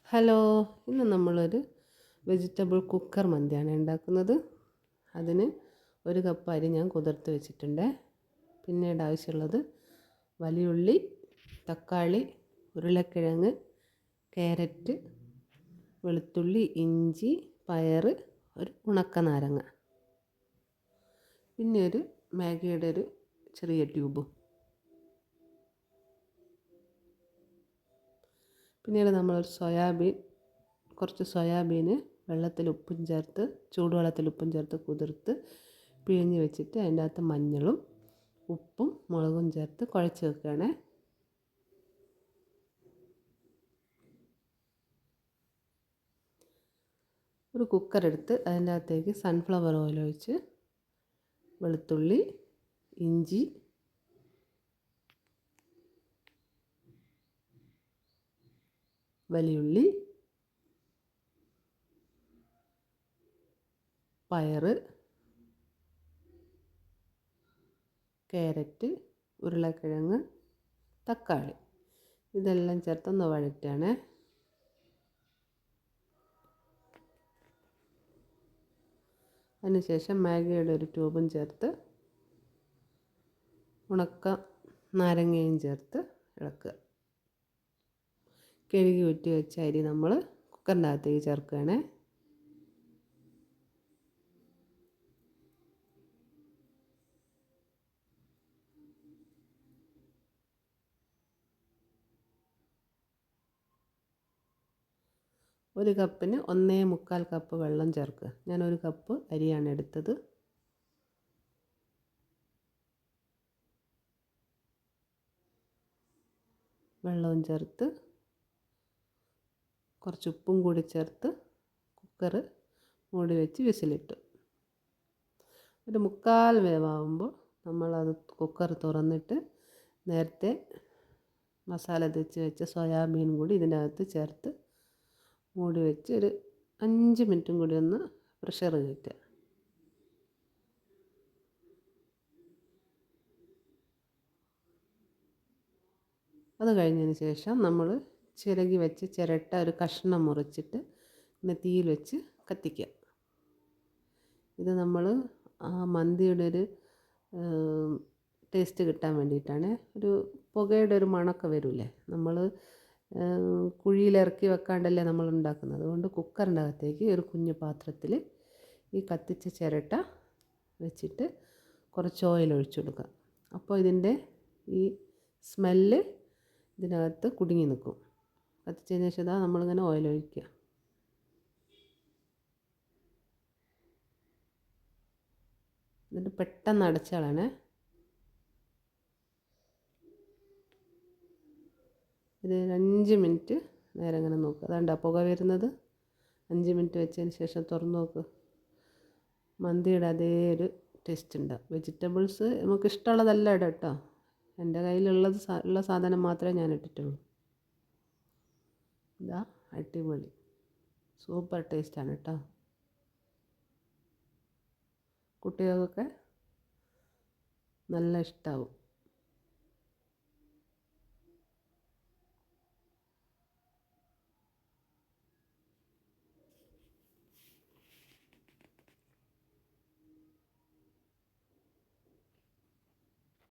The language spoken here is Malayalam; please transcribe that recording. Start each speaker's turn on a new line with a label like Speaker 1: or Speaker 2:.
Speaker 1: ഹലോ, ഇന്ന് നമ്മളൊരു വെജിറ്റബിൾ കുക്കർ മന്തിയാണ് ഉണ്ടാക്കുന്നത്. അതിന് 1 കപ്പ് അരി ഞാൻ കുതിർത്ത് വെച്ചിട്ടുണ്ട്. പിന്നീട് ആവശ്യമുള്ളത് വലിയുള്ളി, തക്കാളി, ഉരുളക്കിഴങ്ങ്, ക്യാരറ്റ്, വെളുത്തുള്ളി, ഇഞ്ചി, പയർ, ഒരു ഉണക്കനാരങ്ങ, പിന്നെ ഒരു മാഗിയുടെ ഒരു ചെറിയ ട്യൂബും. പിന്നീട് നമ്മളൊരു കുറച്ച് സോയാബീന് വെള്ളത്തിൽ ഉപ്പും ചേർത്ത് ചൂടുവെള്ളത്തിൽ ഉപ്പും ചേർത്ത് കുതിർത്ത് പിഴിഞ്ഞ് വെച്ചിട്ട് അതിൻ്റെ അകത്ത് മഞ്ഞളും ഉപ്പും മുളകും ചേർത്ത് കുഴച്ച് വെക്കുകയാണ്. ഒരു കുക്കറെടുത്ത് അതിൻ്റെ അകത്തേക്ക് സൺഫ്ലവർ ഓയിൽ ഒഴിച്ച് വെളുത്തുള്ളി, ഇഞ്ചി, വലിയുള്ളി, പയർ, ക്യാരറ്റ്, ഉരുളക്കിഴങ്ങ്, തക്കാളി ഇതെല്ലാം ചേർത്തൊന്ന് വഴറ്റുകയാണ്. അതിനുശേഷം മാഗിയുടെ ഒരു ട്യൂബും ചേർത്ത് ഉണക്ക നാരങ്ങയും ചേർത്ത് ഇളക്കുക. കഴുകി ഊറ്റി വെച്ച അരി നമ്മൾ കുക്കറിൻ്റെ അകത്തേക്ക് ചേർക്കുകയാണ്. ഒരു കപ്പിന് 1.25 കപ്പ് വെള്ളം ചേർക്കുക. ഞാൻ 1 കപ്പ് അരിയാണ് എടുത്തത്. വെള്ളവും ചേർത്ത് കുറച്ച് ഉപ്പും കൂടി ചേർത്ത് കുക്കർ മൂടി വെച്ച് വിസിലിട്ടു. ഒരു 3/4 വേവാകുമ്പോൾ നമ്മളത് കുക്കർ തുറന്നിട്ട് നേരത്തെ മസാല തേച്ച് വെച്ച സോയാബീൻ കൂടി ഇതിനകത്ത് ചേർത്ത് മൂടി വെച്ച് ഒരു 5 മിനിറ്റും കൂടി ഒന്ന് പ്രഷർ കയറ്റുക. അത് കഴിഞ്ഞതിന് ശേഷം നമ്മൾ ചിരകി വെച്ച് ചിരട്ട ഒരു കഷ്ണം മുറിച്ചിട്ട് പിന്നെ തീയിൽ വെച്ച് കത്തിക്കുക. ഇത് നമ്മൾ ആ മന്തിയുടെ ഒരു ടേസ്റ്റ് കിട്ടാൻ വേണ്ടിയിട്ടാണ്. ഒരു പുകയുടെ ഒരു മണമൊക്കെ വരില്ലേ, നമ്മൾ കുഴിയിലിറക്കി വെക്കാണ്ടല്ലേ നമ്മൾ ഉണ്ടാക്കുന്നത്. അതുകൊണ്ട് കുക്കറിൻ്റെ അകത്തേക്ക് ഒരു കുഞ്ഞു പാത്രത്തിൽ ഈ കത്തിച്ച ചിരട്ട വെച്ചിട്ട് കുറച്ച് ഓയിൽ ഒഴിച്ചു കൊടുക്കുക. അപ്പോൾ ഇതിൻ്റെ ഈ സ്മെല്ല് ഇതിനകത്ത് കുടുങ്ങി നിൽക്കും. കത്തിച്ചതിന് ശേഷം നമ്മളിങ്ങനെ ഓയിൽ ഒഴിക്കുക. എന്നിട്ട് പെട്ടെന്ന് അടച്ചാളാണ്. ഇത് 5 മിനിറ്റ് നേരം ഇങ്ങനെ നോക്കുക. അതാണ്ട് പുക വരുന്നത്. 5 മിനിറ്റ് വെച്ചതിന് ശേഷം തുറന്ന് നോക്ക്. മന്തിയുടെ അതേ ഒരു ടേസ്റ്റ് ഉണ്ടാവും. വെജിറ്റബിൾസ് നമുക്ക് ഇഷ്ടമുള്ളതെല്ലാം ഇടാം കേട്ടോ. എൻ്റെ ഉള്ള സാധനം മാത്രമേ ഞാൻ ഇട്ടിട്ടുള്ളൂ. ഇതാ അടിപൊളി സൂപ്പർ ടേസ്റ്റാണ് കേട്ടോ. കുട്ടികൾക്കൊക്കെ നല്ല ഇഷ്ടമാവും.